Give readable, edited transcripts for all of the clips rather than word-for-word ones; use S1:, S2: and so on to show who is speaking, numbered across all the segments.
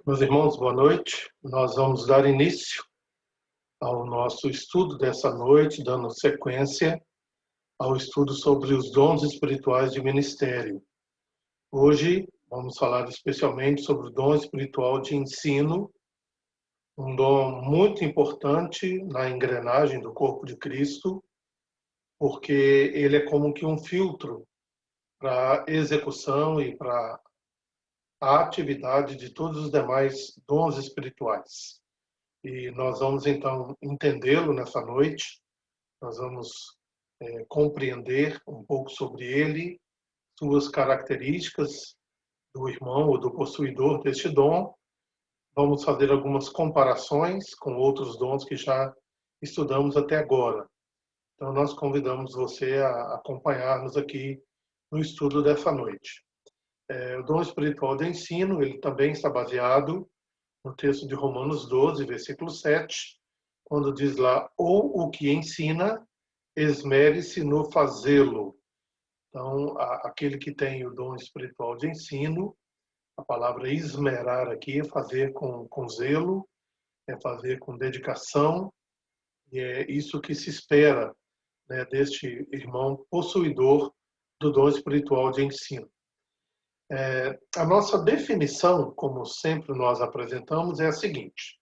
S1: Meus irmãos, boa noite. Nós vamos dar início ao nosso estudo dessa noite, dando sequência ao estudo sobre os dons espirituais de ministério. Hoje vamos falar especialmente sobre o dom espiritual de ensino, um dom muito importante na engrenagem do corpo de Cristo, porque ele é como que um filtro para a execução e para a atividade de todos os demais dons espirituais. E nós vamos então entendê-lo nessa noite, nós vamos compreender um pouco sobre ele, suas características do irmão ou do possuidor deste dom. Vamos fazer algumas comparações com outros dons que já estudamos até agora. Então nós convidamos você a acompanhar-nos aqui no estudo dessa noite. O dom espiritual de ensino, ele também está baseado no texto de Romanos 12, versículo 7, quando diz lá, ou o que ensina, esmere-se no fazê-lo. Então, aquele que tem o dom espiritual de ensino, a palavra esmerar aqui é fazer com zelo, é fazer com dedicação, e é isso que se espera, né, deste irmão possuidor do dom espiritual de ensino. A nossa definição, como sempre nós apresentamos, é a seguinte: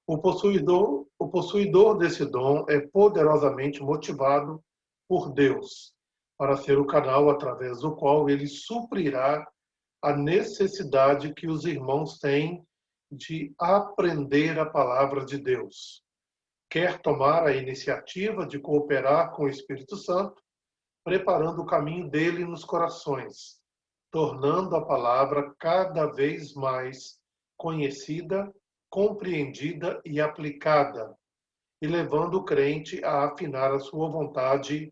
S1: o possuidor desse dom é poderosamente motivado por Deus para ser o canal através do qual ele suprirá a necessidade que os irmãos têm de aprender a palavra de Deus. Quer tomar a iniciativa de cooperar com o Espírito Santo, preparando o caminho dele nos corações, tornando a palavra cada vez mais conhecida, compreendida e aplicada, e levando o crente a afinar a sua vontade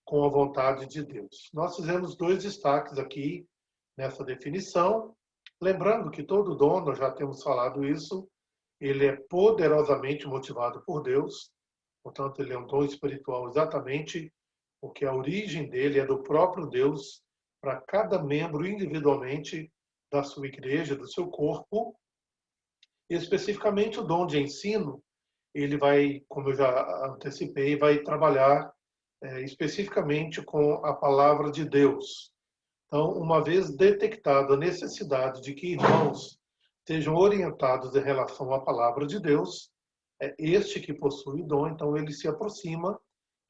S1: com a vontade de Deus. Nós fizemos dois destaques aqui nessa definição, lembrando que todo dom, nós já temos falado isso, ele é poderosamente motivado por Deus, portanto ele é um dom espiritual exatamente porque a origem dele é do próprio Deus para cada membro individualmente da sua igreja, do seu corpo. E especificamente o dom de ensino, ele vai, como eu já antecipei, vai trabalhar especificamente com a palavra de Deus. Então, uma vez detectada a necessidade de que irmãos sejam orientados em relação à palavra de Deus, é este que possui o dom, então ele se aproxima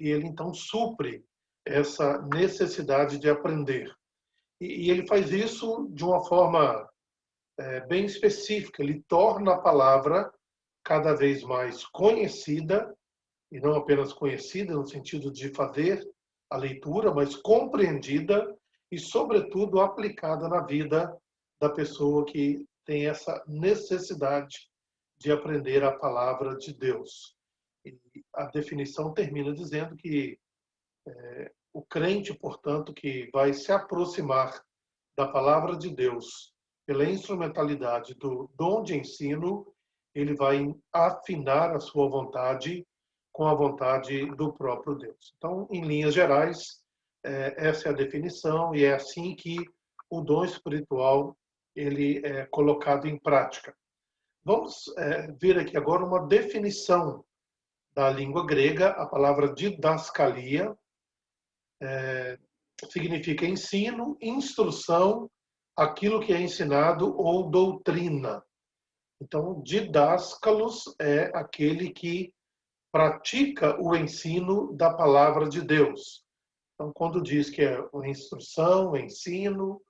S1: e ele então supre essa necessidade de aprender. E ele faz isso de uma forma bem específica, ele torna a palavra cada vez mais conhecida, e não apenas conhecida no sentido de fazer a leitura, mas compreendida e, sobretudo, aplicada na vida da pessoa que tem essa necessidade de aprender a palavra de Deus. E a definição termina dizendo que o crente, portanto, que vai se aproximar da palavra de Deus pela instrumentalidade do dom de ensino, ele vai afinar a sua vontade com a vontade do próprio Deus. Então, em linhas gerais, essa é a definição e é assim que o dom espiritual ele é colocado em prática. Vamos ver aqui agora uma definição da língua grega. A palavra didascalia significa ensino, instrução, aquilo que é ensinado ou doutrina. Então, didáscalos é aquele que pratica o ensino da palavra de Deus. Então, quando diz que é uma instrução, um ensino,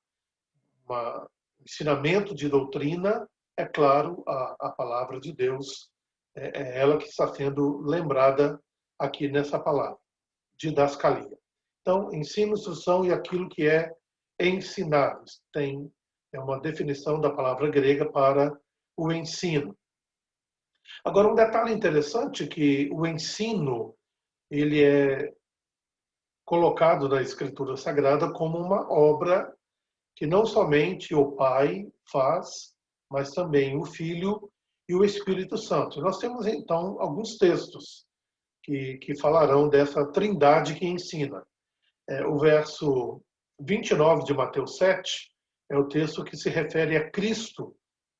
S1: um ensinamento de doutrina, é claro, a palavra de Deus é ela que está sendo lembrada aqui nessa palavra, didascalia. Então, ensino, instrução e aquilo que é ensinado. É uma definição da palavra grega para o ensino. Agora, um detalhe interessante é que o ensino ele é colocado na Escritura Sagrada como uma obra que não somente o Pai faz, mas também o Filho e o Espírito Santo. Nós temos, então, alguns textos que falarão dessa trindade que ensina. O verso 29 de Mateus 7 é o texto que se refere a Cristo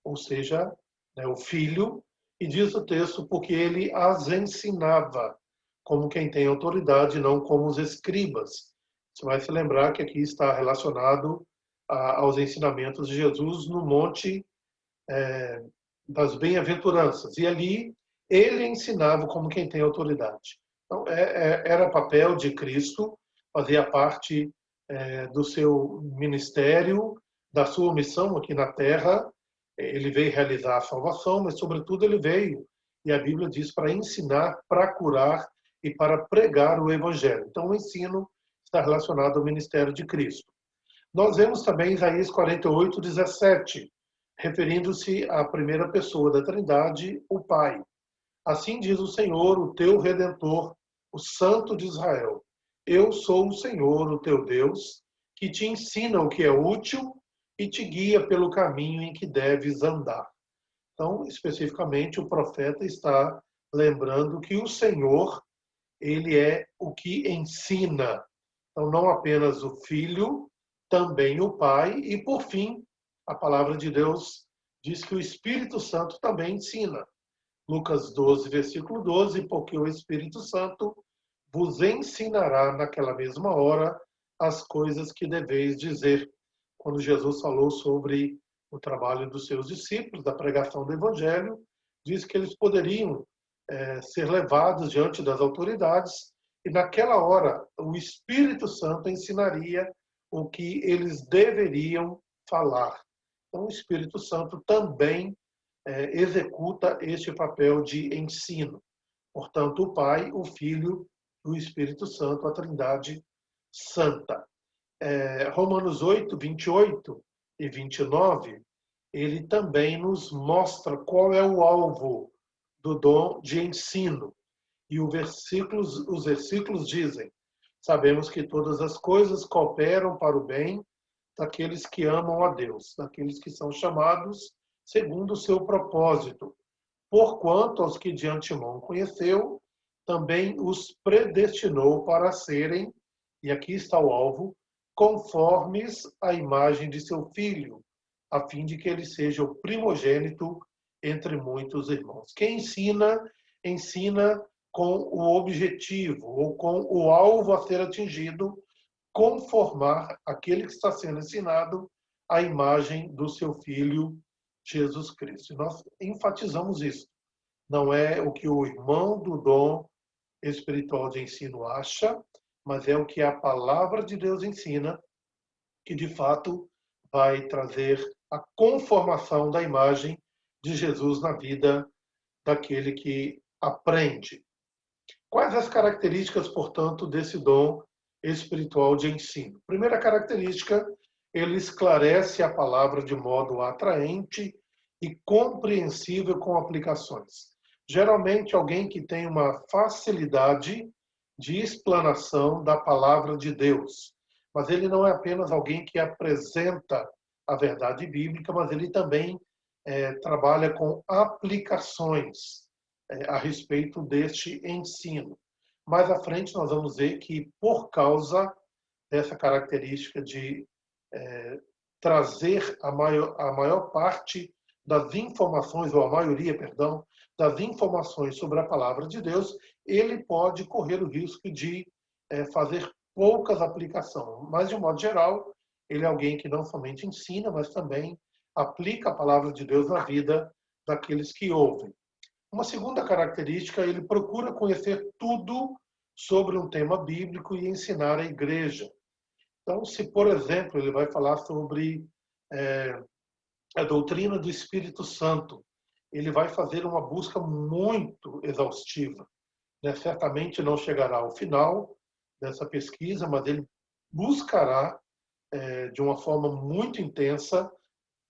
S1: ou seja, né, o Filho, e diz o texto, porque ele as ensinava como quem tem autoridade, não como os escribas. Você vai se lembrar que aqui está relacionado aos ensinamentos de Jesus no Monte das Bem-aventuranças. E ali ele ensinava como quem tem autoridade. Então, era papel de Cristo, fazia parte do seu ministério, da sua missão aqui na Terra. Ele veio realizar a salvação, mas, sobretudo, ele veio, e a Bíblia diz, para ensinar, para curar e para pregar o Evangelho. Então, o ensino está relacionado ao ministério de Cristo. Nós vemos também Isaías 48, 17, referindo-se à primeira pessoa da Trindade, o Pai. Assim diz o Senhor, o teu Redentor, o Santo de Israel. Eu sou o Senhor, o teu Deus, que te ensina o que é útil e te guia pelo caminho em que deves andar. Então, especificamente, o profeta está lembrando que o Senhor, ele é o que ensina. Então, não apenas o Filho, também o Pai, e por fim, a palavra de Deus diz que o Espírito Santo também ensina. Lucas 12, versículo 12, porque o Espírito Santo vos ensinará naquela mesma hora as coisas que deveis dizer. Quando Jesus falou sobre o trabalho dos seus discípulos, da pregação do Evangelho, diz que eles poderiam ser levados diante das autoridades e naquela hora o Espírito Santo ensinaria o que eles deveriam falar. Então o Espírito Santo também executa este papel de ensino. Portanto, o Pai, o Filho e o Espírito Santo, a Trindade Santa. Romanos 8, 28 e 29, ele também nos mostra qual é o alvo do dom de ensino. E os versículos dizem: sabemos que todas as coisas cooperam para o bem daqueles que amam a Deus, daqueles que são chamados segundo o seu propósito. Porquanto aos que de antemão conheceu, também os predestinou para serem, e aqui está o alvo, conformes à imagem de seu Filho, a fim de que ele seja o primogênito entre muitos irmãos. Quem ensina, ensina com o objetivo, ou com o alvo a ser atingido, conformar aquele que está sendo ensinado à imagem do seu Filho, Jesus Cristo. E nós enfatizamos isso. Não é o que o irmão do dom espiritual de ensino acha, mas é o que a palavra de Deus ensina, que de fato vai trazer a conformação da imagem de Jesus na vida daquele que aprende. Quais as características, portanto, desse dom espiritual de ensino? Primeira característica, ele esclarece a palavra de modo atraente e compreensível com aplicações. Geralmente, alguém que tem uma facilidade de explanação da palavra de Deus. Mas ele não é apenas alguém que apresenta a verdade bíblica, mas ele também trabalha com aplicações a respeito deste ensino. Mais à frente, nós vamos ver que, por causa dessa característica de trazer a maior parte das informações, ou a maioria, perdão, das informações sobre a palavra de Deus, ele pode correr o risco de fazer poucas aplicações. Mas, de um modo geral, ele é alguém que não somente ensina, mas também aplica a palavra de Deus na vida daqueles que ouvem. Uma segunda característica, ele procura conhecer tudo sobre um tema bíblico e ensinar a igreja. Então, se, por exemplo, ele vai falar sobre a doutrina do Espírito Santo, ele vai fazer uma busca muito exaustiva. Certamente não chegará ao final dessa pesquisa, mas ele buscará, de uma forma muito intensa,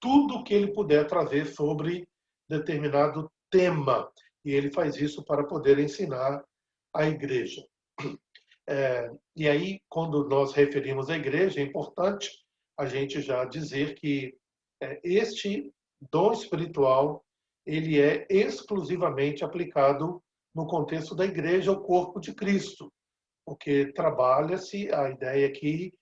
S1: tudo o que ele puder trazer sobre determinado tema. E ele faz isso para poder ensinar a igreja. E aí, quando nós referimos à igreja, é importante a gente já dizer que este dom espiritual ele é exclusivamente aplicado no contexto da igreja, o corpo de Cristo, porque trabalha-se a ideia aqui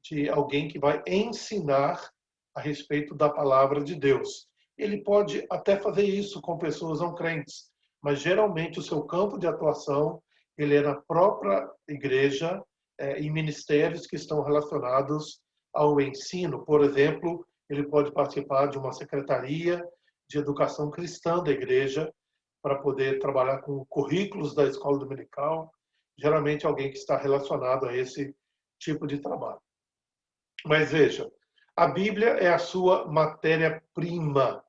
S1: de alguém que vai ensinar a respeito da palavra de Deus. ele pode até fazer isso com pessoas não crentes, mas geralmente o seu campo de atuação ele é na própria igreja, em ministérios que estão relacionados ao ensino. Por exemplo, ele pode participar de uma secretaria de educação cristã da igreja para poder trabalhar com currículos da escola dominical, geralmente alguém que está relacionado a esse tipo de trabalho. Mas veja, a Bíblia é a sua matéria-prima.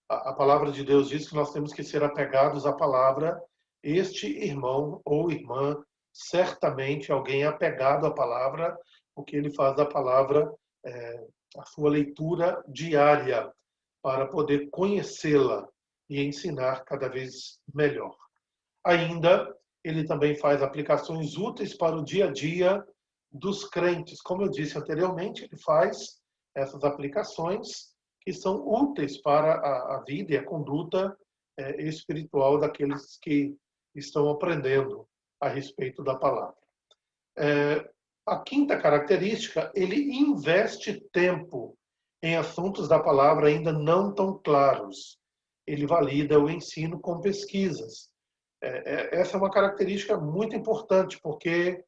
S1: A palavra de Deus diz que nós temos que ser apegados à palavra. Este irmão ou irmã, certamente alguém apegado à palavra, porque ele faz da palavra a sua leitura diária para poder conhecê-la e ensinar cada vez melhor. Ainda, ele também faz aplicações úteis para o dia a dia dos crentes. Como eu disse anteriormente, ele faz essas aplicações que são úteis para a vida e a conduta espiritual daqueles que estão aprendendo a respeito da palavra. A quinta característica, ele investe tempo em assuntos da palavra ainda não tão claros. Ele valida o ensino com pesquisas. Essa é uma característica muito importante, porque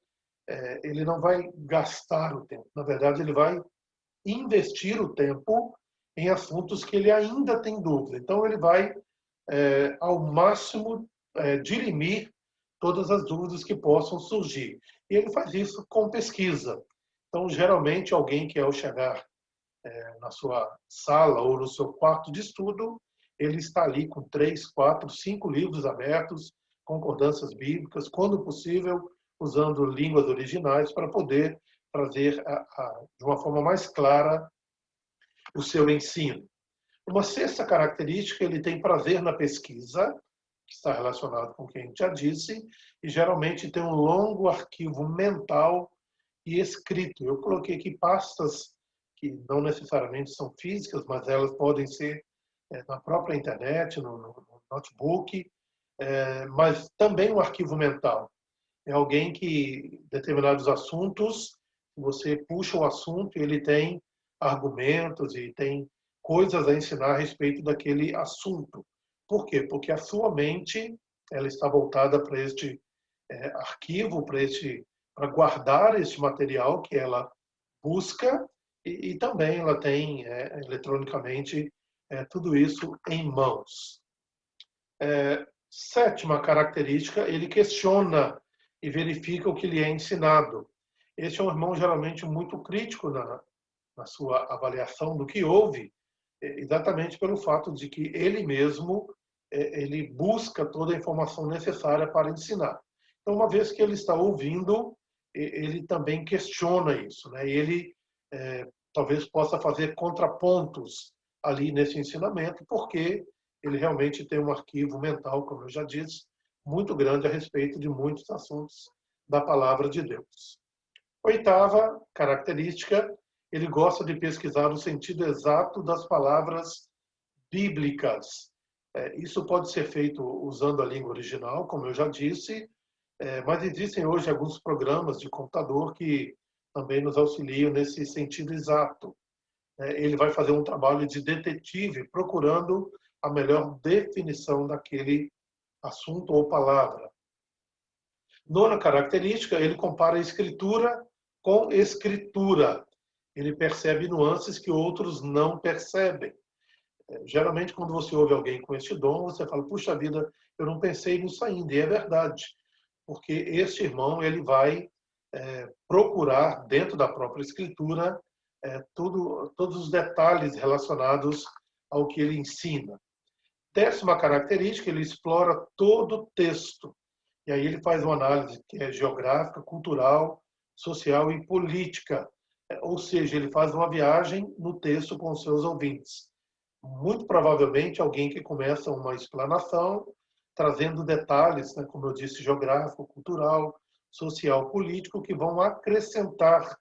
S1: ele não vai gastar o tempo. Na verdade, ele vai investir o tempo em assuntos que ele ainda tem dúvida. Então, ele vai, ao máximo, dirimir todas as dúvidas que possam surgir. E ele faz isso com pesquisa. Então, geralmente, alguém que ao chegar na sua sala ou no seu quarto de estudo, ele está ali com 3, 4, 5 livros abertos, concordâncias bíblicas, quando possível, usando línguas originais para poder trazer de uma forma mais clara o seu ensino. Uma sexta característica, ele tem prazer na pesquisa, que está relacionado com o que a gente já disse, e geralmente tem um longo arquivo mental e escrito. Eu coloquei aqui pastas que não necessariamente são físicas, mas elas podem ser na própria internet, no notebook, mas também um arquivo mental. É alguém que, determinados assuntos, você puxa o assunto, ele tem argumentos e tem coisas a ensinar a respeito daquele assunto. Por quê? Porque a sua mente ela está voltada para este arquivo, para guardar este material que ela busca e também ela tem eletronicamente tudo isso em mãos. Sétima característica, ele questiona e verifica o que lhe é ensinado. Este é um irmão geralmente muito crítico na sua avaliação do que ouve, exatamente pelo fato de que ele mesmo ele busca toda a informação necessária para ensinar. Então, uma vez que ele está ouvindo, ele também questiona isso, né? Ele talvez possa fazer contrapontos ali nesse ensinamento, porque ele realmente tem um arquivo mental, como eu já disse, muito grande a respeito de muitos assuntos da palavra de Deus. Oitava característica, ele gosta de pesquisar o sentido exato das palavras bíblicas. Isso pode ser feito usando a língua original, como eu já disse, mas existem hoje alguns programas de computador que também nos auxiliam nesse sentido exato. Ele vai fazer um trabalho de detetive, procurando a melhor definição daquele assunto ou palavra. Nona característica, ele compara a escritura com escritura. Ele percebe nuances que outros não percebem. Geralmente, quando você ouve alguém com este dom, você fala, puxa vida, eu não pensei nisso ainda. E é verdade, porque este irmão ele vai procurar, dentro da própria escritura, todos os detalhes relacionados ao que ele ensina. Décima característica, ele explora todo o texto. E aí ele faz uma análise que é geográfica, cultural, social e política. Ou seja, ele faz uma viagem no texto com os seus ouvintes. Muito provavelmente alguém que começa uma explanação, trazendo detalhes, né, como eu disse, geográfico, cultural, social, político, que vão acrescentar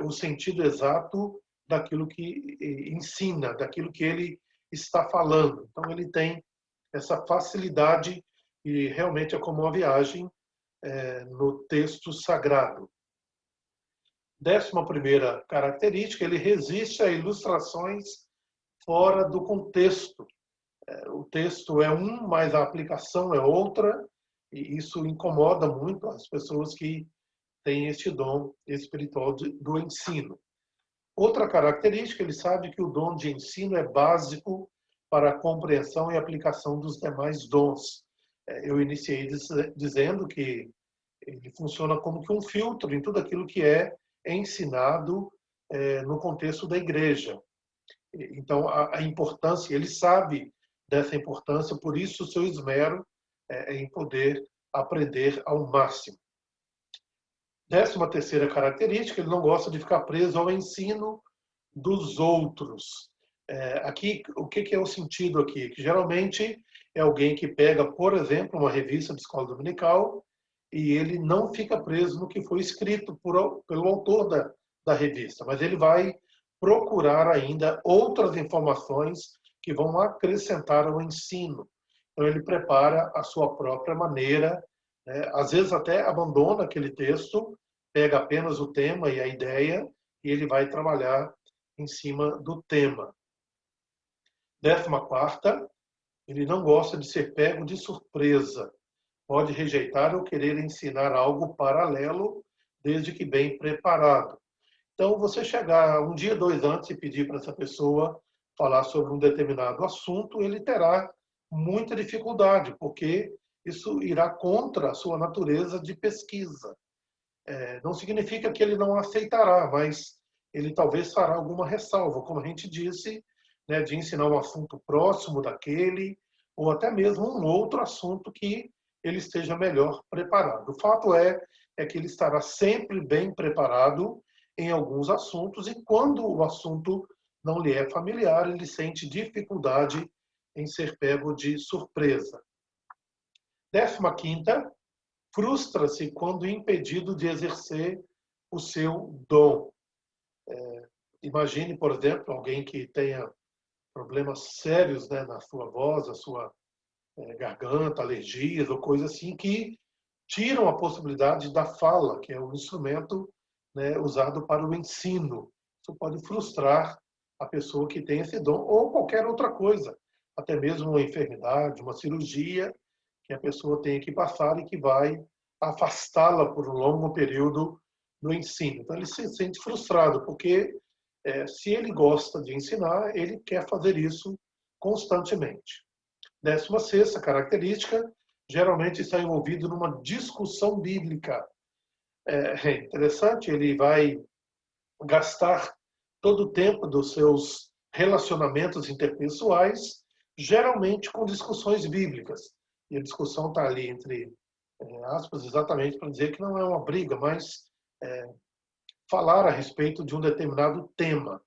S1: o sentido exato daquilo que ensina, daquilo que ele está falando. Então, ele tem essa facilidade e realmente é como uma viagem no texto sagrado. 11ª característica, ele resiste a ilustrações fora do contexto. texto é um, mas a aplicação é outra, e isso incomoda muito as pessoas que têm este dom espiritual do ensino. Outra característica, ele sabe que o dom de ensino é básico para a compreensão e aplicação dos demais dons. Eu iniciei dizendo que ele funciona como que um filtro em tudo aquilo que é ensinado no contexto da igreja. Então, a importância, ele sabe dessa importância, por isso o seu esmero é em poder aprender ao máximo. 13ª característica, ele não gosta de ficar preso ao ensino dos outros. Aqui, o que é o sentido aqui? Que geralmente é alguém que pega, por exemplo, uma revista de escola dominical e ele não fica preso no que foi escrito pelo autor da revista, mas ele vai procurar ainda outras informações que vão acrescentar ao ensino. Então, ele prepara a sua própria maneira, né? Às vezes até abandona aquele texto, pega apenas o tema e a ideia, e ele vai trabalhar em cima do tema. 14ª, ele não gosta de ser pego de surpresa. Pode rejeitar ou querer ensinar algo paralelo, desde que bem preparado. Então, você chegar um dia, 2 antes e pedir para essa pessoa falar sobre um determinado assunto, ele terá muita dificuldade, porque isso irá contra a sua natureza de pesquisa. Não significa que ele não aceitará, mas ele talvez fará alguma ressalva, como a gente disse, né, de ensinar um assunto próximo daquele, ou até mesmo um outro assunto que ele esteja melhor preparado. O fato é que ele estará sempre bem preparado em alguns assuntos, e quando o assunto não lhe é familiar, ele sente dificuldade em ser pego de surpresa. 15ª, frustra-se quando impedido de exercer o seu dom. Imagine, por exemplo, alguém que tenha problemas sérios, né, na sua voz, a sua garganta, alergias ou coisa assim, que tiram a possibilidade da fala, que é um instrumento, né, usado para o ensino. Isso pode frustrar a pessoa que tem esse dom, ou qualquer outra coisa, até mesmo uma enfermidade, uma cirurgia, que a pessoa tem que passar e que vai afastá-la por um longo período no ensino. Então, ele se sente frustrado, porque se ele gosta de ensinar, ele quer fazer isso constantemente. 16ª característica, geralmente está envolvido numa discussão bíblica. É interessante, ele vai gastar todo o tempo dos seus relacionamentos interpessoais, geralmente com discussões bíblicas. E a discussão está ali entre aspas, exatamente para dizer que não é uma briga, mas falar a respeito de um determinado tema.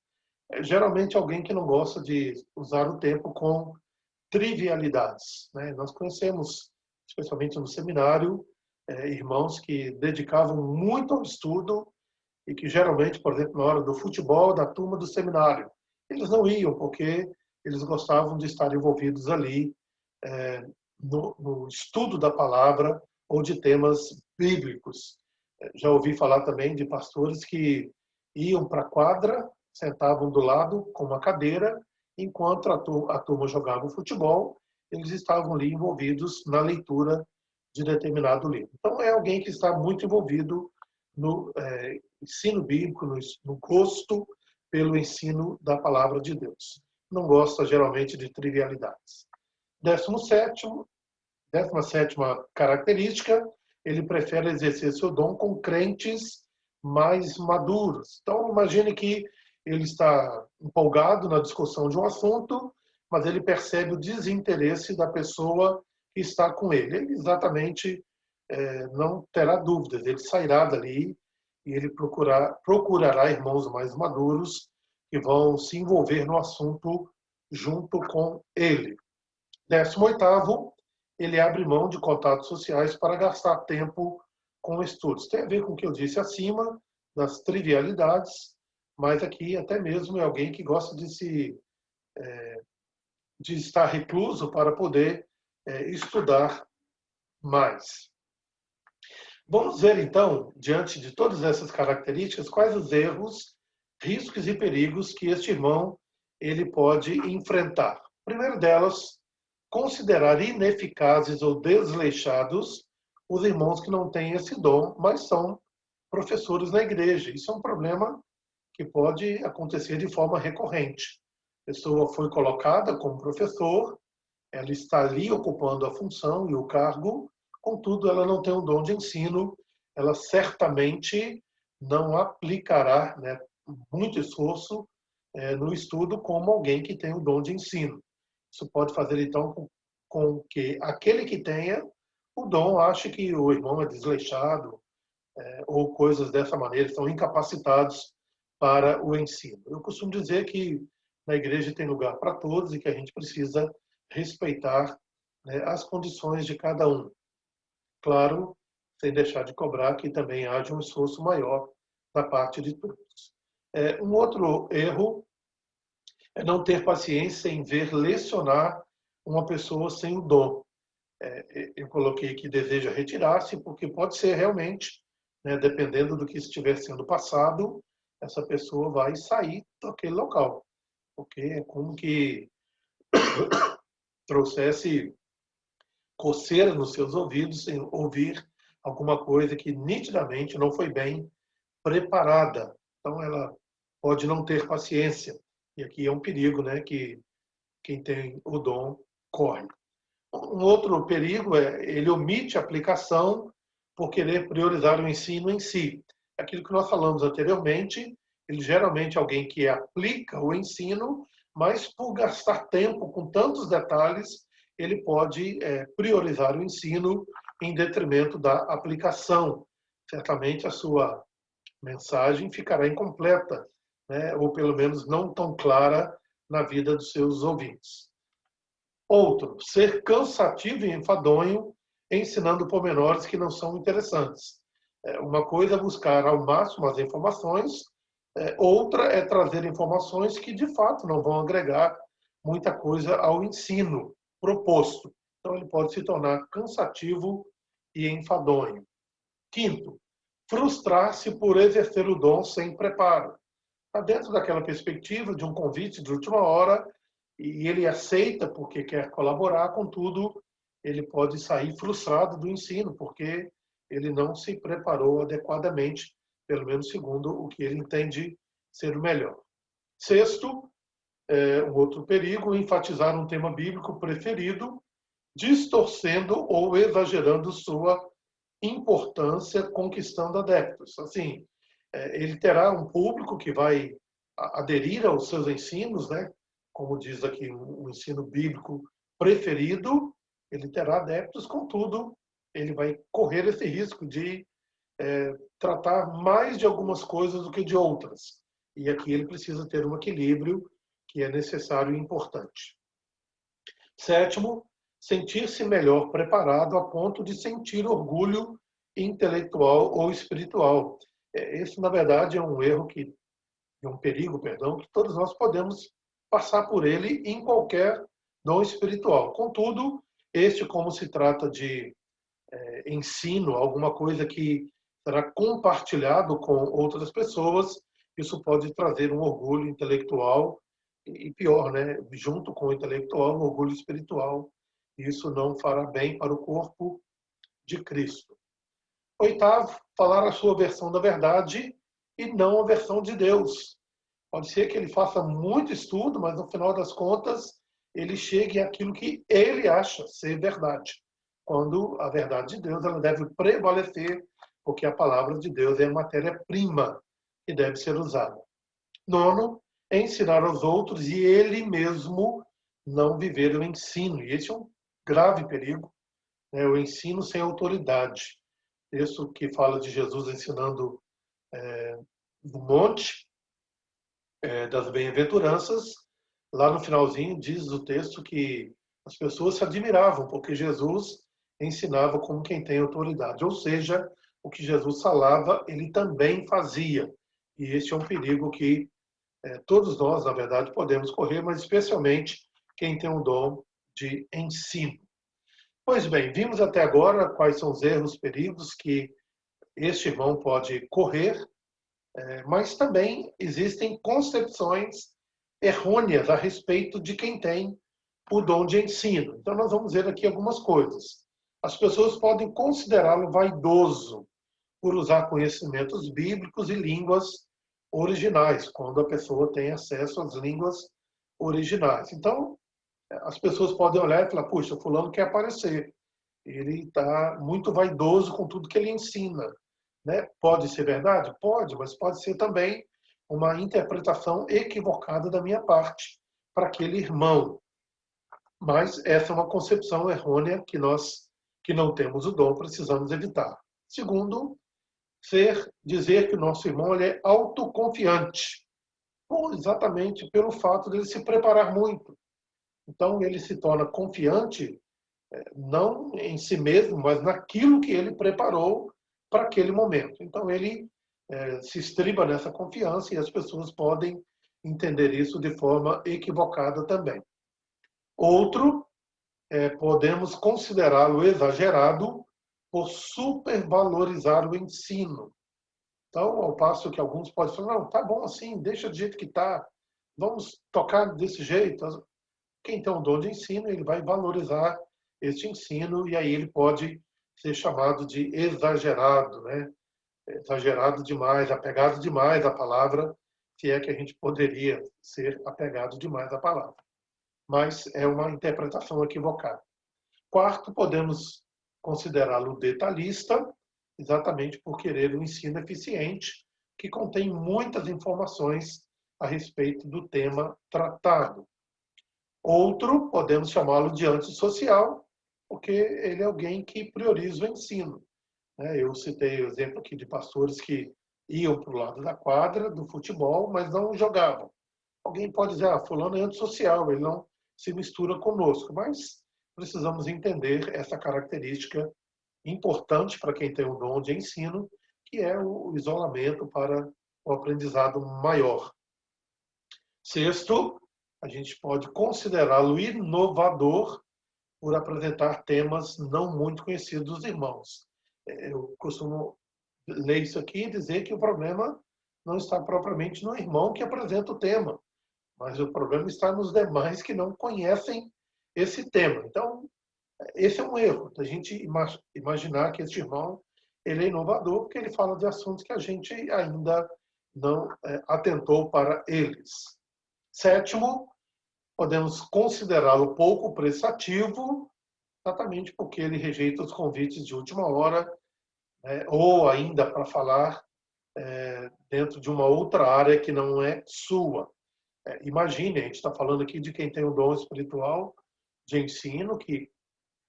S1: Geralmente alguém que não gosta de usar o tempo com trivialidades, né? Nós conhecemos, especialmente no seminário, irmãos que dedicavam muito ao estudo e que geralmente, por exemplo, na hora do futebol da turma do seminário, eles não iam porque eles gostavam de estar envolvidos ali no estudo da palavra ou de temas bíblicos. Já ouvi falar também de pastores que iam para a quadra, sentavam do lado com uma cadeira, enquanto a turma jogava o futebol, eles estavam ali envolvidos na leitura de determinado livro. Então, é alguém que está muito envolvido no ensino bíblico, no gosto pelo ensino da palavra de Deus. Não gosta, geralmente, de trivialidades. 17ª característica, ele prefere exercer seu dom com crentes mais maduros. Então, imagine que ele está empolgado na discussão de um assunto, mas ele percebe o desinteresse da pessoa que está com ele. Ele exatamente não terá dúvidas, ele sairá dali e ele procurará irmãos mais maduros que vão se envolver no assunto junto com ele. 18º, ele abre mão de contatos sociais para gastar tempo com estudos. Tem a ver com o que eu disse acima, das trivialidades, mas aqui até mesmo é alguém que gosta de estar recluso para poder estudar mais. Vamos ver, então, diante de todas essas características, quais os erros, riscos e perigos que este irmão ele pode enfrentar. O primeiro delas considerar ineficazes ou desleixados os irmãos que não têm esse dom, mas são professores na igreja. Isso é um problema que pode acontecer de forma recorrente. A pessoa foi colocada como professor, ela está ali ocupando a função e o cargo, contudo, ela não tem o dom de ensino, ela certamente não aplicará, né, muito esforço no estudo como alguém que tem o dom de ensino. Isso pode fazer, então, com que aquele que tenha o dom ache que o irmão é desleixado, ou coisas dessa maneira, estão incapacitados para o ensino. Eu costumo dizer que na igreja tem lugar para todos e que a gente precisa respeitar, né, as condições de cada um. Claro, sem deixar de cobrar que também haja um esforço maior da parte de todos. Um outro erro é não ter paciência em ver lecionar uma pessoa sem o dom. Eu coloquei que deseja retirar-se, porque pode ser realmente, né, dependendo do que estiver sendo passado, essa pessoa vai sair daquele local. Porque é como que trouxesse coceira nos seus ouvidos sem ouvir alguma coisa que nitidamente não foi bem preparada. Então ela pode não ter paciência. E aqui é um perigo, né, que quem tem o dom corre. Um outro perigo é ele omite a aplicação por querer priorizar o ensino em si. Aquilo que nós falamos anteriormente, ele geralmente é alguém que aplica o ensino, mas por gastar tempo com tantos detalhes, ele pode priorizar o ensino em detrimento da aplicação. Certamente a sua mensagem ficará incompleta, né? Ou pelo menos não tão clara na vida dos seus ouvintes. Outro, ser cansativo e enfadonho, ensinando pormenores que não são interessantes. Uma coisa é buscar ao máximo as informações, outra é trazer informações que de fato não vão agregar muita coisa ao ensino proposto. Então ele pode se tornar cansativo e enfadonho. Quinto, frustrar-se por exercer o dom sem preparo. Está dentro daquela perspectiva de um convite de última hora e ele aceita porque quer colaborar, contudo, ele pode sair frustrado do ensino porque ele não se preparou adequadamente, pelo menos segundo o que ele entende ser o melhor. Sexto, um outro perigo, enfatizar um tema bíblico preferido, distorcendo ou exagerando sua importância, conquistando adeptos. Assim, ele terá um público que vai aderir aos seus ensinos, né? Como diz aqui, um ensino bíblico preferido, ele terá adeptos, contudo, ele vai correr esse risco de tratar mais de algumas coisas do que de outras. E aqui ele precisa ter um equilíbrio que é necessário e importante. Sétimo, sentir-se melhor preparado a ponto de sentir orgulho intelectual ou espiritual. Esse, na verdade, é um erro é um perigo, perdão, que todos nós podemos passar por ele em qualquer dom espiritual. Contudo, este, como se trata de ensino, alguma coisa que será compartilhado com outras pessoas, isso pode trazer um orgulho intelectual e pior, né, junto com o intelectual, um orgulho espiritual. Isso não fará bem para o corpo de Cristo. Oitavo, falar a sua versão da verdade e não a versão de Deus. Pode ser que ele faça muito estudo, mas no final das contas ele chegue àquilo que ele acha ser verdade. Quando a verdade de Deus ela deve prevalecer, porque a palavra de Deus é a matéria-prima que deve ser usada. Nono, é ensinar aos outros e ele mesmo não viver o ensino. E esse é um grave perigo, né? O ensino sem autoridade. Texto que fala de Jesus ensinando no monte das bem-aventuranças. Lá no finalzinho diz o texto que as pessoas se admiravam porque Jesus ensinava como quem tem autoridade. Ou seja, o que Jesus falava, ele também fazia. E esse é um perigo que todos nós, na verdade, podemos correr, mas especialmente quem tem o dom de ensino. Pois bem, vimos até agora quais são os erros, perigos que este irmão pode correr, mas também existem concepções errôneas a respeito de quem tem o dom de ensino. Então, nós vamos ver aqui algumas coisas. As pessoas podem considerá-lo vaidoso por usar conhecimentos bíblicos e línguas originais, quando a pessoa tem acesso às línguas originais. Então, as pessoas podem olhar e falar, puxa, fulano quer aparecer. Ele está muito vaidoso com tudo que ele ensina. Né? Pode ser verdade? Pode, mas pode ser também uma interpretação equivocada da minha parte para aquele irmão. Mas essa é uma concepção errônea que nós, que não temos o dom, precisamos evitar. Segundo, dizer que o nosso irmão ele é autoconfiante, exatamente pelo fato de ele se preparar muito. Então, ele se torna confiante não em si mesmo, mas naquilo que ele preparou para aquele momento. Então, ele se estriba nessa confiança e as pessoas podem entender isso de forma equivocada também. Outro, podemos considerá-lo exagerado por supervalorizar o ensino. Então, ao passo que alguns podem falar, não, tá bom assim, deixa do jeito que está, vamos tocar desse jeito. Quem tem um dom de ensino, ele vai valorizar este ensino e aí ele pode ser chamado de exagerado, né? Exagerado demais, apegado demais à palavra, se é que a gente poderia ser apegado demais à palavra. Mas é uma interpretação equivocada. Quarto, podemos considerá-lo detalhista, exatamente por querer um ensino eficiente, que contém muitas informações a respeito do tema tratado. Outro, podemos chamá-lo de antissocial, porque ele é alguém que prioriza o ensino. Eu citei o exemplo aqui de pastores que iam para o lado da quadra, do futebol, mas não jogavam. Alguém pode dizer, fulano é antissocial, ele não se mistura conosco, mas precisamos entender essa característica importante para quem tem o dom de ensino, que é o isolamento para o aprendizado maior. Sexto, a gente pode considerá-lo inovador por apresentar temas não muito conhecidos dos irmãos. Eu costumo ler isso aqui e dizer que o problema não está propriamente no irmão que apresenta o tema, mas o problema está nos demais que não conhecem esse tema. Então, esse é um erro, da gente imaginar que esse irmão ele é inovador, porque ele fala de assuntos que a gente ainda não atentou para eles. Sétimo, podemos considerá-lo pouco prestativo, exatamente porque ele rejeita os convites de última hora, ou ainda para falar dentro de uma outra área que não é sua. Imagine, a gente está falando aqui de quem tem o dom espiritual de ensino, que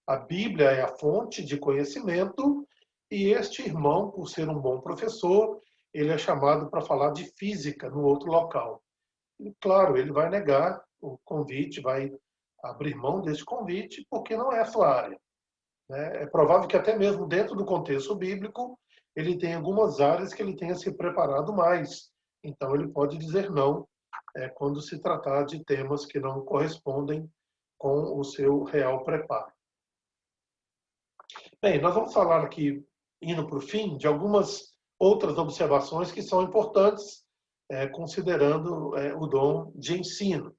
S1: a Bíblia é a fonte de conhecimento, e este irmão, por ser um bom professor, ele é chamado para falar de física no outro local. E, claro, ele vai negar o convite, vai abrir mão desse convite, porque não é a sua área. É provável que até mesmo dentro do contexto bíblico, ele tem algumas áreas que ele tenha se preparado mais. Então, ele pode dizer não quando se tratar de temas que não correspondem com o seu real preparo. Bem, nós vamos falar aqui, indo para o fim, de algumas outras observações que são importantes, considerando o dom de ensino.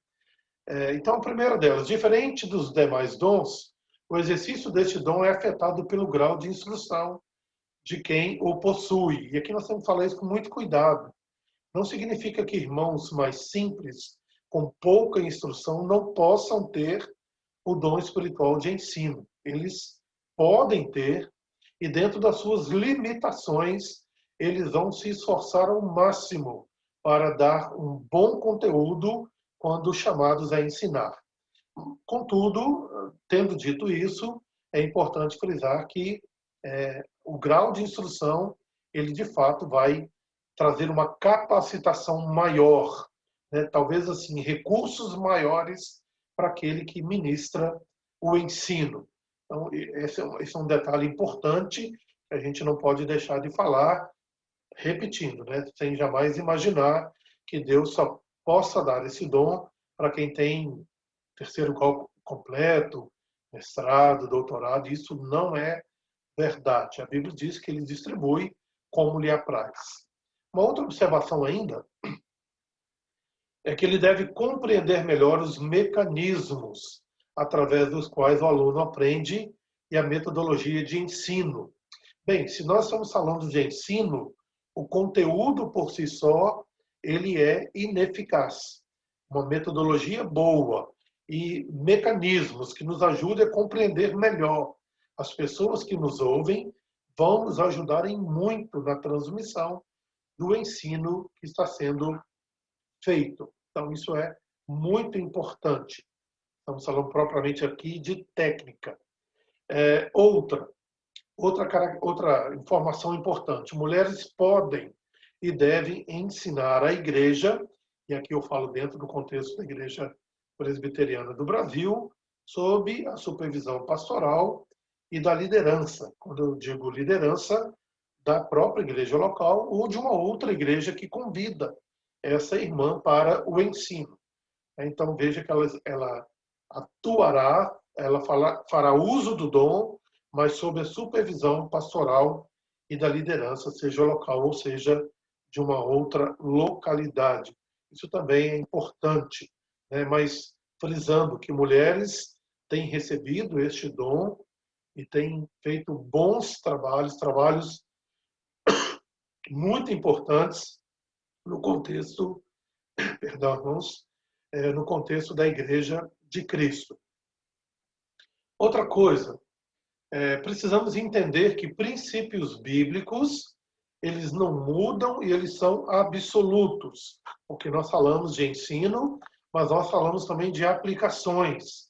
S1: Então, a primeira delas, diferente dos demais dons, o exercício deste dom é afetado pelo grau de instrução de quem o possui. E aqui nós temos que falar isso com muito cuidado. Não significa que irmãos mais simples, com pouca instrução, não possam ter o dom espiritual de ensino. Eles podem ter, e dentro das suas limitações, eles vão se esforçar ao máximo para dar um bom conteúdo quando chamados a ensinar. Contudo, tendo dito isso, é importante frisar que o grau de instrução, ele de fato vai trazer uma capacitação maior, né? Talvez assim, recursos maiores para aquele que ministra o ensino. Então, esse é um detalhe importante que a gente não pode deixar de falar, repetindo, né? Sem jamais imaginar que Deus só possa dar esse dom para quem tem terceiro grau completo, mestrado, doutorado. Isso não é verdade. A Bíblia diz que ele distribui como lhe apraz. Uma outra observação ainda é que ele deve compreender melhor os mecanismos através dos quais o aluno aprende e a metodologia de ensino. Bem, se nós estamos falando de ensino, o conteúdo por si só, ele é ineficaz. Uma metodologia boa e mecanismos que nos ajudem a compreender melhor as pessoas que nos ouvem vão nos ajudar em muito na transmissão do ensino que está sendo feito. Então, isso é muito importante. Estamos falando propriamente aqui de técnica. Outra informação importante: mulheres podem e devem ensinar à igreja, e aqui eu falo dentro do contexto da Igreja Presbiteriana do Brasil, sob a supervisão pastoral e da liderança. Quando eu digo liderança, da própria igreja local ou de uma outra igreja que convida essa irmã para o ensino. Então, veja que ela atuará, ela fará uso do dom, mas sob a supervisão pastoral e da liderança, seja local ou seja de uma outra localidade. Isso também é importante, né? Mas frisando que mulheres têm recebido este dom e têm feito bons trabalhos muito importantes no contexto, perdão, irmãos, no contexto da Igreja de Cristo. Outra coisa, precisamos entender que princípios bíblicos, eles não mudam e eles são absolutos. Porque nós falamos de ensino, mas nós falamos também de aplicações.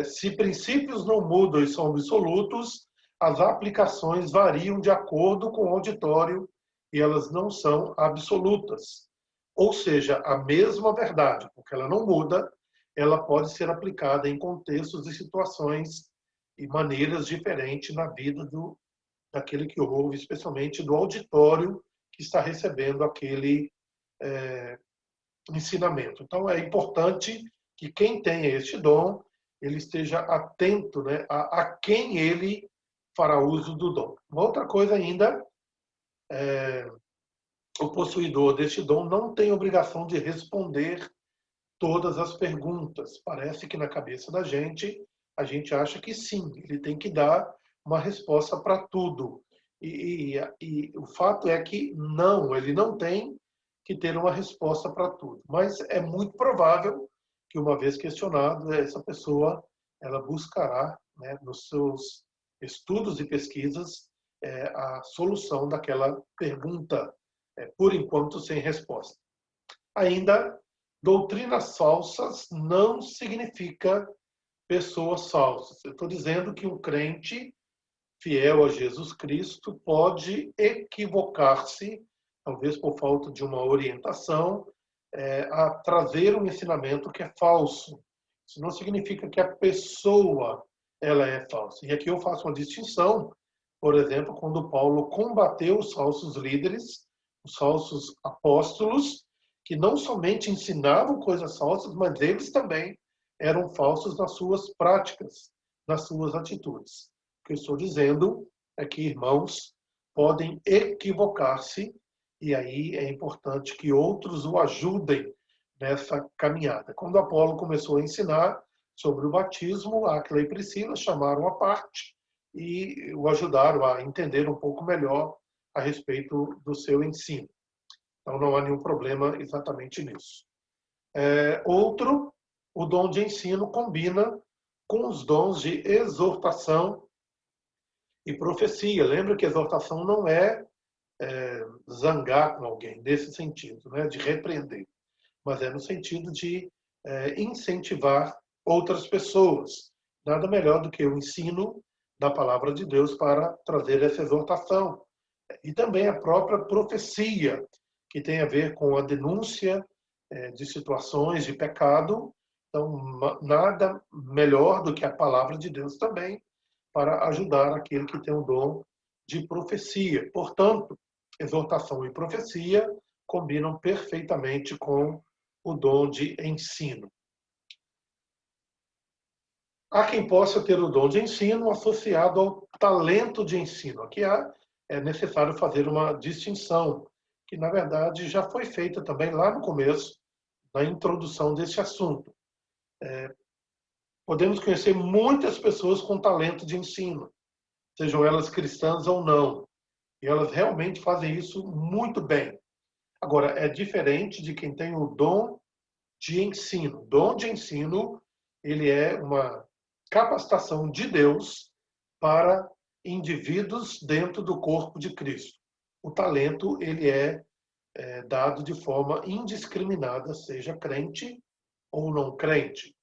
S1: Se princípios não mudam e são absolutos, as aplicações variam de acordo com o auditório e elas não são absolutas. Ou seja, a mesma verdade, porque ela não muda, ela pode ser aplicada em contextos e situações e maneiras diferentes na vida daquele que ouve, especialmente do auditório que está recebendo aquele ensinamento. Então, é importante que quem tem este dom, ele esteja atento, né, a quem ele fará uso do dom. Uma outra coisa ainda, o possuidor deste dom não tem obrigação de responder todas as perguntas. Parece que na cabeça da gente, a gente acha que sim, ele tem que dar uma resposta para tudo. E o fato é que não, ele não tem que ter uma resposta para tudo. Mas é muito provável que, uma vez questionado, essa pessoa ela buscará, né, nos seus estudos e pesquisas, a solução daquela pergunta, por enquanto sem resposta. Ainda, doutrinas falsas não significa pessoas falsas. Eu estou dizendo que um crente fiel a Jesus Cristo pode equivocar-se, talvez por falta de uma orientação, a trazer um ensinamento que é falso. Isso não significa que a pessoa ela é falsa. E aqui eu faço uma distinção, por exemplo, quando Paulo combateu os falsos líderes, os falsos apóstolos, que não somente ensinavam coisas falsas, mas eles também eram falsos nas suas práticas, nas suas atitudes. O que eu estou dizendo é que irmãos podem equivocar-se e aí é importante que outros o ajudem nessa caminhada. Quando Apolo começou a ensinar sobre o batismo, Áquila e Priscila chamaram à parte e o ajudaram a entender um pouco melhor a respeito do seu ensino. Então não há nenhum problema exatamente nisso. Outro, o dom de ensino combina com os dons de exortação e profecia. Lembra que exortação não é zangar com alguém, nesse sentido, né, de repreender, mas é no sentido de incentivar outras pessoas. Nada melhor do que o ensino da palavra de Deus para trazer essa exortação. E também a própria profecia, que tem a ver com a denúncia de situações de pecado. Então, nada melhor do que a palavra de Deus também para ajudar aquele que tem o dom de profecia. Portanto, exortação e profecia combinam perfeitamente com o dom de ensino. Há quem possa ter o dom de ensino associado ao talento de ensino. Aqui é necessário fazer uma distinção, que na verdade já foi feita também lá no começo, na introdução desse assunto. Podemos conhecer muitas pessoas com talento de ensino, sejam elas cristãs ou não. E elas realmente fazem isso muito bem. Agora, é diferente de quem tem o dom de ensino. O dom de ensino, ele é uma capacitação de Deus para indivíduos dentro do corpo de Cristo. O talento, ele é dado de forma indiscriminada, seja crente ou não crente.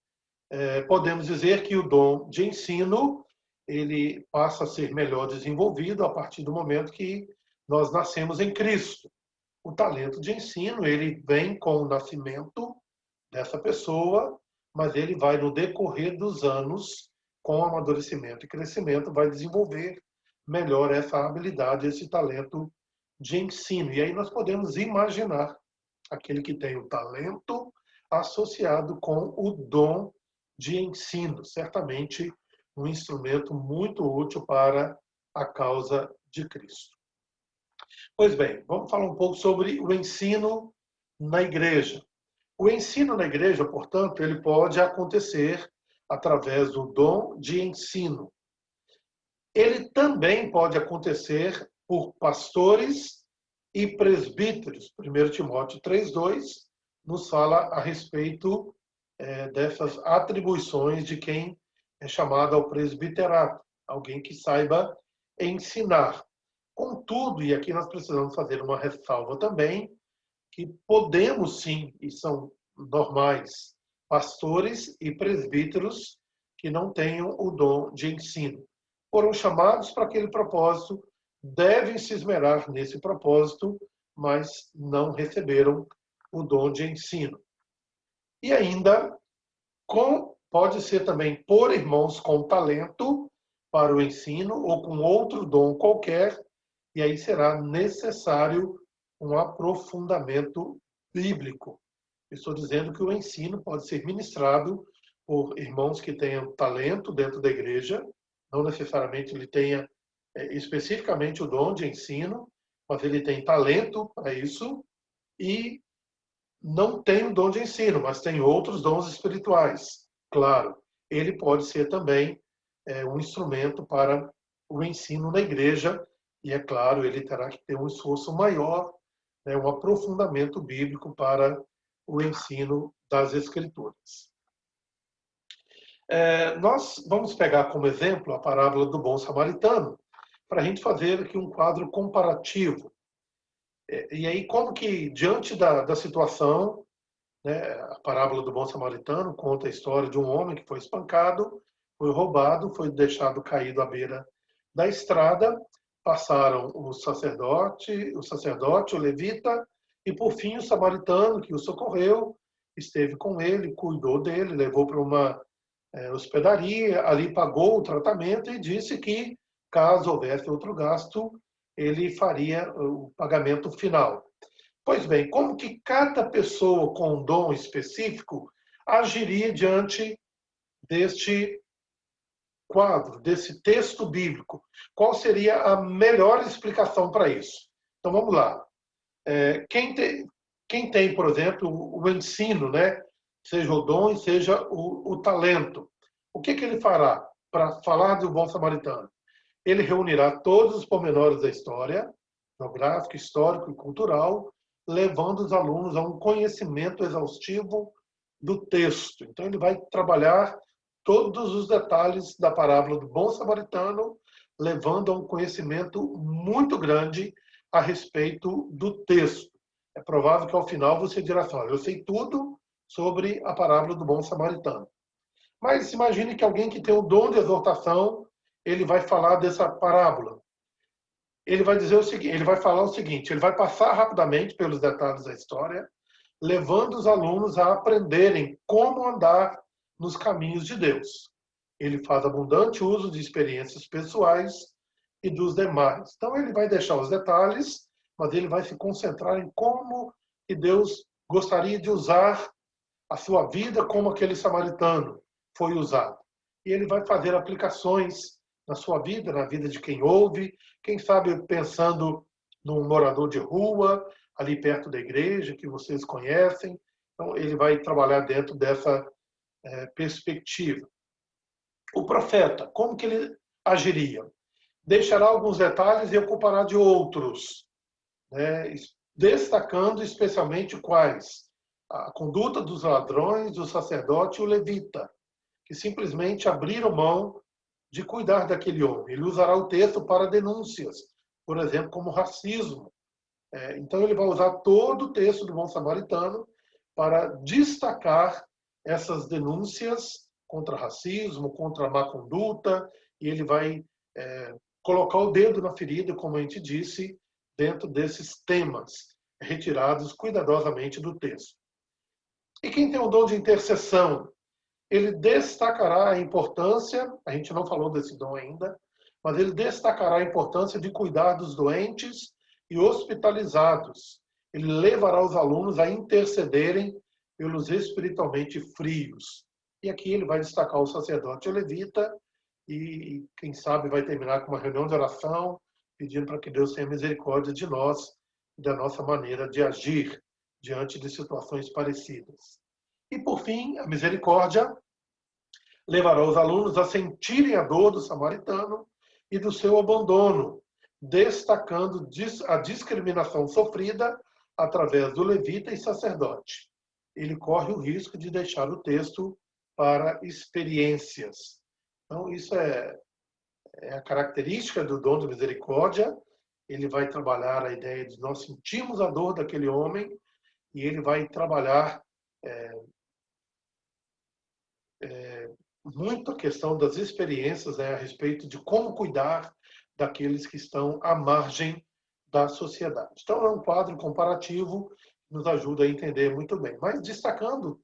S1: Podemos dizer que o dom de ensino, ele passa a ser melhor desenvolvido a partir do momento que nós nascemos em Cristo. O talento de ensino, ele vem com o nascimento dessa pessoa, mas ele vai, no decorrer dos anos, com amadurecimento e crescimento, vai desenvolver melhor essa habilidade, esse talento de ensino. E aí nós podemos imaginar aquele que tem o talento associado com o dom de ensino. Certamente um instrumento muito útil para a causa de Cristo. Pois bem, vamos falar um pouco sobre o ensino na igreja. O ensino na igreja, portanto, ele pode acontecer através do dom de ensino. Ele também pode acontecer por pastores e presbíteros. 1 Timóteo 3,2 nos fala a respeito dessas atribuições de quem é chamado ao presbiterato, alguém que saiba ensinar. Contudo, e aqui nós precisamos fazer uma ressalva também, que podemos sim, e são normais, pastores e presbíteros que não tenham o dom de ensino. Foram chamados para aquele propósito, devem se esmerar nesse propósito, mas não receberam o dom de ensino. E ainda, pode ser também por irmãos com talento para o ensino ou com outro dom qualquer, e aí será necessário um aprofundamento bíblico. Estou dizendo que o ensino pode ser ministrado por irmãos que tenham talento dentro da igreja, não necessariamente ele tenha especificamente o dom de ensino, mas ele tem talento para isso e não tem o dom de ensino, mas tem outros dons espirituais. Claro, ele pode ser também um instrumento para o ensino na igreja e, é claro, ele terá que ter um esforço maior, um aprofundamento bíblico para o ensino das Escrituras. Nós vamos pegar como exemplo a parábola do bom samaritano, para a gente fazer aqui um quadro comparativo. E aí, como que, diante da situação, a parábola do bom samaritano conta a história de um homem que foi espancado, foi roubado, foi deixado caído à beira da estrada, passaram o sacerdote, o levita, e por fim o samaritano que o socorreu, esteve com ele, cuidou dele, levou para uma hospedaria, ali pagou o tratamento e disse que, caso houvesse outro gasto, ele faria o pagamento final. Pois bem, como que cada pessoa com um dom específico agiria diante deste quadro, desse texto bíblico? Qual seria a melhor explicação para isso? Então vamos lá. Quem tem, por exemplo, o ensino, seja o dom e seja o talento, o que ele fará para falar do bom samaritano? Ele reunirá todos os pormenores da história, geográfico, histórico e cultural, levando os alunos a um conhecimento exaustivo do texto. Então, ele vai trabalhar todos os detalhes da parábola do bom samaritano, levando a um conhecimento muito grande a respeito do texto. É provável que, ao final, você dirá assim, olha, eu sei tudo sobre a parábola do bom samaritano. Mas imagine que alguém que tem o dom de exortação, ele vai falar dessa parábola. Ele vai dizer o seguinte, ele vai falar o seguinte, ele vai passar rapidamente pelos detalhes da história, levando os alunos a aprenderem como andar nos caminhos de Deus. Ele faz abundante uso de experiências pessoais e dos demais. Então ele vai deixar os detalhes, mas ele vai se concentrar em como que Deus gostaria de usar a sua vida como aquele samaritano foi usado. E ele vai fazer aplicações na sua vida, na vida de quem ouve, quem sabe pensando num morador de rua, ali perto da igreja, que vocês conhecem. Então, ele vai trabalhar dentro dessa perspectiva. O profeta, como que ele agiria? Deixará alguns detalhes e ocupará de outros, né? Destacando especialmente quais? A conduta dos ladrões, do sacerdote e o levita, que simplesmente abriram mão de cuidar daquele homem. Ele usará o texto para denúncias, por exemplo, como racismo. Então, ele vai usar todo o texto do bom samaritano para destacar essas denúncias contra racismo, contra a má conduta, e ele vai colocar o dedo na ferida, como a gente disse, dentro desses temas retirados cuidadosamente do texto. E quem tem o dom de intercessão? Ele destacará a importância, a gente não falou desse dom ainda, mas ele destacará a importância de cuidar dos doentes e hospitalizados. Ele levará os alunos a intercederem pelos espiritualmente frios. E aqui ele vai destacar o sacerdote e o levita, e quem sabe vai terminar com uma reunião de oração, pedindo para que Deus tenha misericórdia de nós e da nossa maneira de agir diante de situações parecidas. E, por fim, a misericórdia levará os alunos a sentirem a dor do samaritano e do seu abandono, destacando a discriminação sofrida através do levita e sacerdote. Ele corre o risco de deixar o texto para experiências. Então, isso é a característica do dom de misericórdia. Ele vai trabalhar a ideia de nós sentirmos a dor daquele homem, e ele vai trabalhar muito a questão das experiências, a respeito de como cuidar daqueles que estão à margem da sociedade. Então, é um quadro comparativo que nos ajuda a entender muito bem. Mas, destacando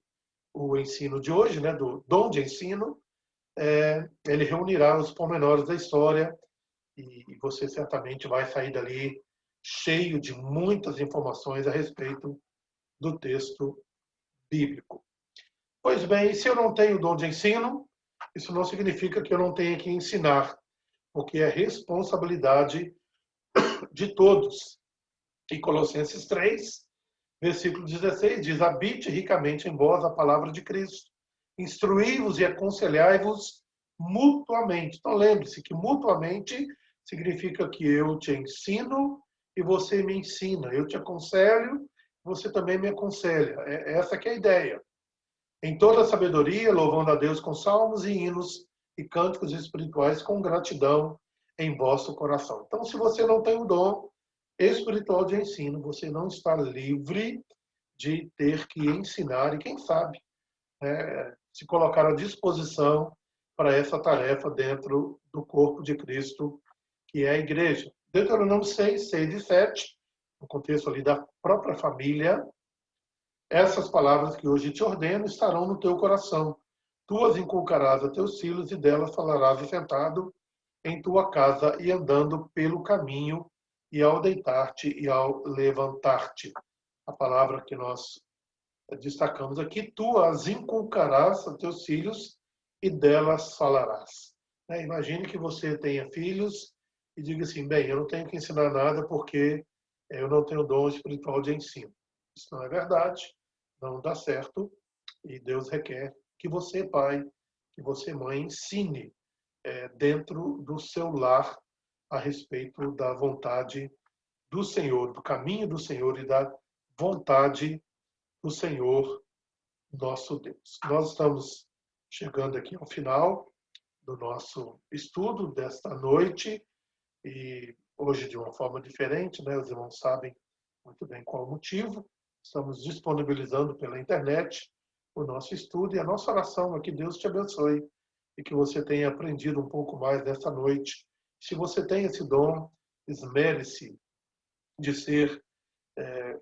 S1: o ensino de hoje, do dom de ensino, ele reunirá os pormenores da história, e você certamente vai sair dali cheio de muitas informações a respeito do texto bíblico. Pois bem, se eu não tenho dom de ensino, isso não significa que eu não tenha que ensinar, porque é responsabilidade de todos. E Colossenses 3, versículo 16, diz: habite ricamente em vós a palavra de Cristo, instruí-vos e aconselhai-vos mutuamente. Então, lembre-se que mutuamente significa que eu te ensino e você me ensina. Eu te aconselho, você também me aconselha. Essa que é a ideia. Em toda a sabedoria, louvando a Deus com salmos e hinos e cânticos espirituais com gratidão em vosso coração. Então, se você não tem o dom espiritual de ensino, você não está livre de ter que ensinar e, quem sabe, se colocar à disposição para essa tarefa dentro do corpo de Cristo, que é a igreja. Deuteronômio 6, 6 e 7, no contexto ali da própria família: essas palavras que hoje te ordeno estarão no teu coração. Tu as inculcarás a teus filhos, e delas falarás assentado em tua casa e andando pelo caminho, e ao deitar-te e ao levantar-te. A palavra que nós destacamos aqui: tu as inculcarás a teus filhos e delas falarás. Imagine que você tenha filhos e diga assim: bem, eu não tenho que ensinar nada porque eu não tenho dom espiritual de ensino. Isso não é verdade. Não dá certo, e Deus requer que você, pai, que você, mãe, ensine dentro do seu lar a respeito da vontade do Senhor, do caminho do Senhor e da vontade do Senhor nosso Deus. Nós estamos chegando aqui ao final do nosso estudo desta noite, e hoje de uma forma diferente, os irmãos sabem muito bem qual o motivo. Estamos disponibilizando pela internet o nosso estudo, e a nossa oração é que Deus te abençoe e que você tenha aprendido um pouco mais nesta noite. Se você tem esse dom, esmere-se de ser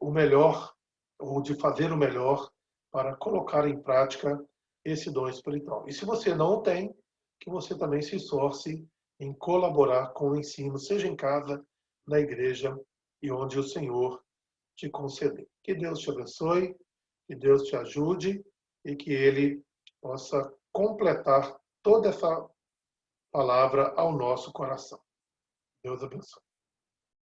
S1: o melhor, ou de fazer o melhor para colocar em prática esse dom espiritual. E se você não o tem, que você também se esforce em colaborar com o ensino, seja em casa, na igreja e onde o Senhor te conceder. Que Deus te abençoe, que Deus te ajude e que Ele possa completar toda essa palavra ao nosso coração. Deus abençoe.